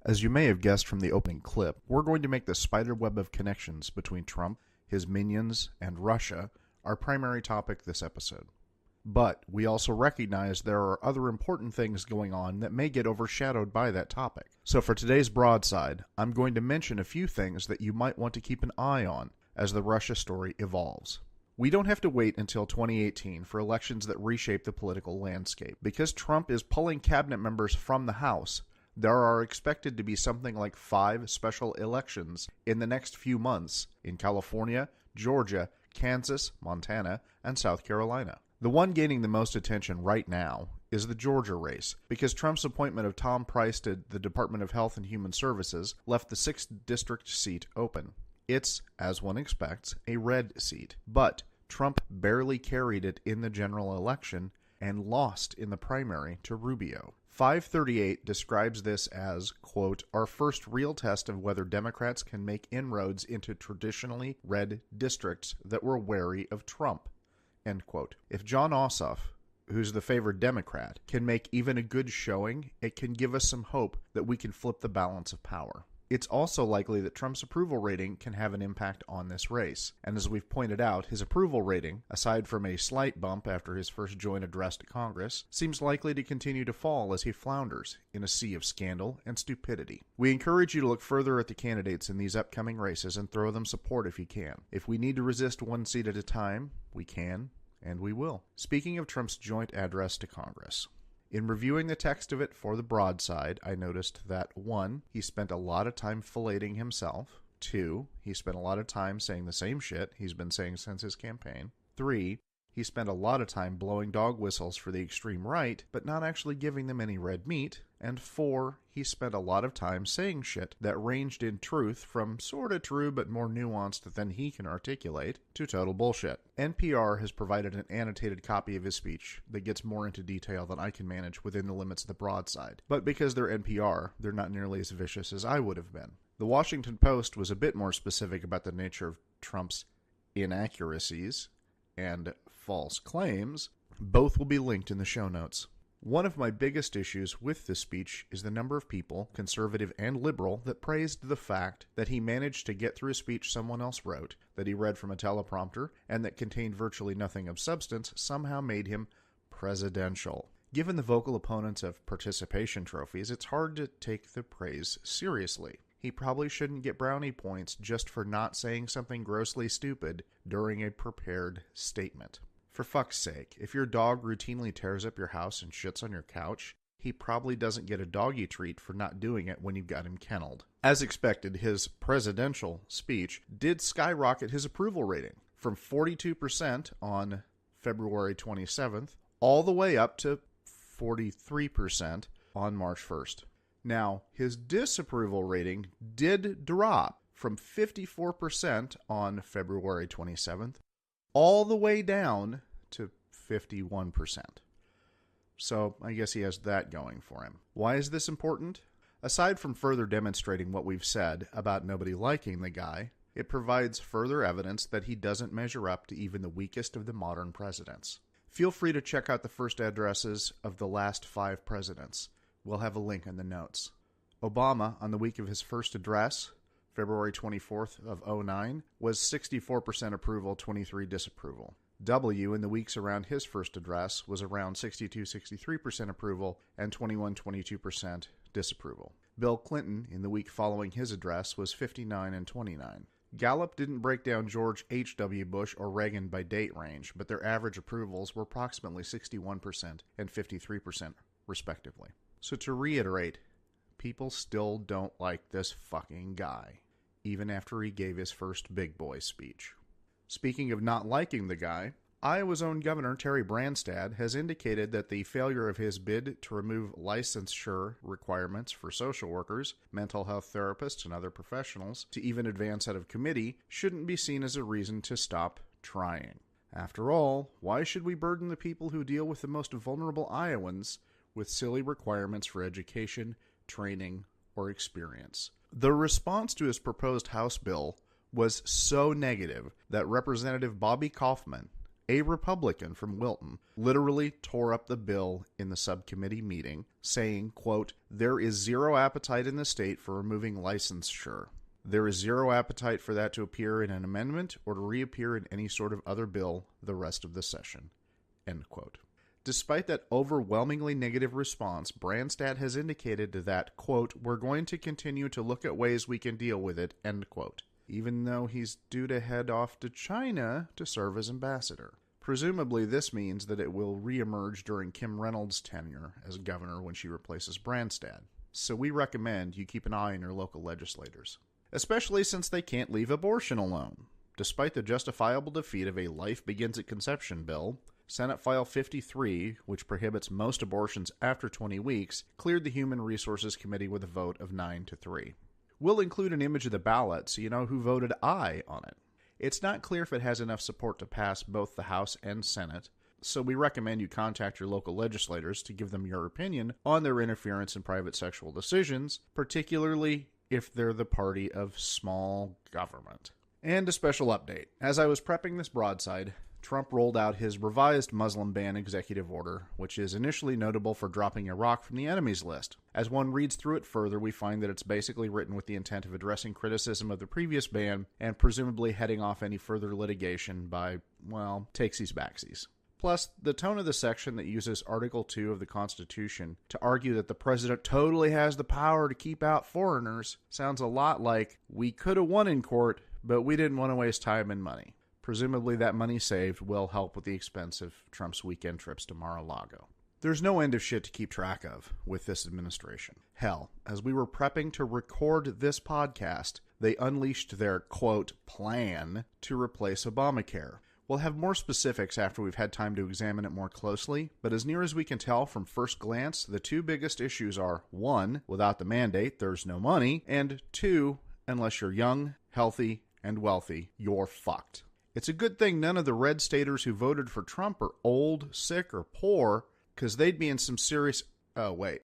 As you may have guessed from the opening clip, we're going to make the spiderweb of connections between Trump, his minions, and Russia our primary topic this episode. But we also recognize there are other important things going on that may get overshadowed by that topic. So for today's Broadside, I'm going to mention a few things that you might want to keep an eye on as the Russia story evolves. We don't have to wait until 2018 for elections that reshape the political landscape. Because Trump is pulling cabinet members from the House, there are expected to be something like 5 special elections in the next few months in California, Georgia, Kansas, Montana, and South Carolina. The one gaining the most attention right now is the Georgia race, because Trump's appointment of Tom Price to the Department of Health and Human Services left the 6th district seat open. It's, as one expects, a red seat, but Trump barely carried it in the general election and lost in the primary to Rubio. 538 describes this as, quote, our first real test of whether Democrats can make inroads into traditionally red districts that were wary of Trump, end quote. If Jon Ossoff, who's the favored Democrat, can make even a good showing, it can give us some hope that we can flip the balance of power. It's also likely that Trump's approval rating can have an impact on this race. And as we've pointed out, his approval rating, aside from a slight bump after his first joint address to Congress, seems likely to continue to fall as he flounders in a sea of scandal and stupidity. We encourage you to look further at the candidates in these upcoming races and throw them support if you can. If we need to resist one seat at a time, we can, and we will. Speaking of Trump's joint address to Congress, in reviewing the text of it for the Broadside, I noticed that 1, he spent a lot of time filleting himself. 2, he spent a lot of time saying the same shit he's been saying since his campaign. 3, he spent a lot of time blowing dog whistles for the extreme right, but not actually giving them any red meat. And 4, he spent a lot of time saying shit that ranged in truth from sorta true but more nuanced than he can articulate to total bullshit. NPR has provided an annotated copy of his speech that gets more into detail than I can manage within the limits of the Broadside. But because they're NPR, they're not nearly as vicious as I would have been. The Washington Post was a bit more specific about the nature of Trump's inaccuracies and false claims. Both will be linked in the show notes. One of my biggest issues with this speech is the number of people, conservative and liberal, that praised the fact that he managed to get through a speech someone else wrote, that he read from a teleprompter, and that contained virtually nothing of substance, somehow made him presidential. Given the vocal opponents of participation trophies, it's hard to take the praise seriously. He probably shouldn't get brownie points just for not saying something grossly stupid during a prepared statement. For fuck's sake, if your dog routinely tears up your house and shits on your couch, he probably doesn't get a doggy treat for not doing it when you've got him kenneled. As expected, his presidential speech did skyrocket his approval rating from 42% on February 27th all the way up to 43% on March 1st. Now, his disapproval rating did drop from 54% on February 27th all the way down to 51%. So I guess he has that going for him. Why is this important? Aside from further demonstrating what we've said about nobody liking the guy, it provides further evidence that he doesn't measure up to even the weakest of the modern presidents. Feel free to check out the first addresses of the last 5 presidents. We'll have a link in the notes. Obama, on the week of his first address, February 24th of 2009, was 64% approval, 23% disapproval. W, in the weeks around his first address, was around 62-63% approval and 21-22% disapproval. Bill Clinton, in the week following his address, was 59 and 29. Gallup didn't break down George H.W. Bush or Reagan by date range, but their average approvals were approximately 61% and 53%, respectively. So to reiterate, people still don't like this fucking guy, even after he gave his first big boy speech. Speaking of not liking the guy, Iowa's own Governor Terry Branstad has indicated that the failure of his bid to remove licensure requirements for social workers, mental health therapists, and other professionals to even advance out of committee shouldn't be seen as a reason to stop trying. After all, why should we burden the people who deal with the most vulnerable Iowans with silly requirements for education, training, or experience? The response to his proposed House bill was so negative that Representative Bobby Kaufman, a Republican from Wilton, literally tore up the bill in the subcommittee meeting, saying, quote, "There is zero appetite in the state for removing licensure. There is zero appetite for that to appear in an amendment or to reappear in any sort of other bill the rest of the session." End quote. Despite that overwhelmingly negative response, Branstad has indicated that, quote, "We're going to continue to look at ways we can deal with it," end quote, even though he's due to head off to China to serve as ambassador. Presumably this means that it will reemerge during Kim Reynolds' tenure as governor when she replaces Branstad. So we recommend you keep an eye on your local legislators, especially since they can't leave abortion alone. Despite the justifiable defeat of a Life Begins at Conception bill, Senate File 53, which prohibits most abortions after 20 weeks, cleared the Human Resources Committee with a vote of 9-3. We'll include an image of the ballot so you know who voted aye on it. It's not clear if it has enough support to pass both the House and Senate, so we recommend you contact your local legislators to give them your opinion on their interference in private sexual decisions, particularly if they're the party of small government. And a special update. As I was prepping this broadside, Trump rolled out his revised Muslim ban executive order, which is initially notable for dropping Iraq from the enemies list. As one reads through it further, we find that it's basically written with the intent of addressing criticism of the previous ban and presumably heading off any further litigation by, well, takesies-backsies. Plus, the tone of the section that uses Article 2 of the Constitution to argue that the president totally has the power to keep out foreigners sounds a lot like, we could have won in court, but we didn't want to waste time and money. Presumably that money saved will help with the expense of Trump's weekend trips to Mar-a-Lago. There's no end of shit to keep track of with this administration. Hell, as we were prepping to record this podcast, they unleashed their, quote, plan to replace Obamacare. We'll have more specifics after we've had time to examine it more closely, but as near as we can tell from first glance, the two biggest issues are, 1, without the mandate, there's no money, and 2, unless you're young, healthy, and wealthy, you're fucked. It's a good thing none of the red staters who voted for Trump are old, sick, or poor, because they'd be in some serious... Oh, wait.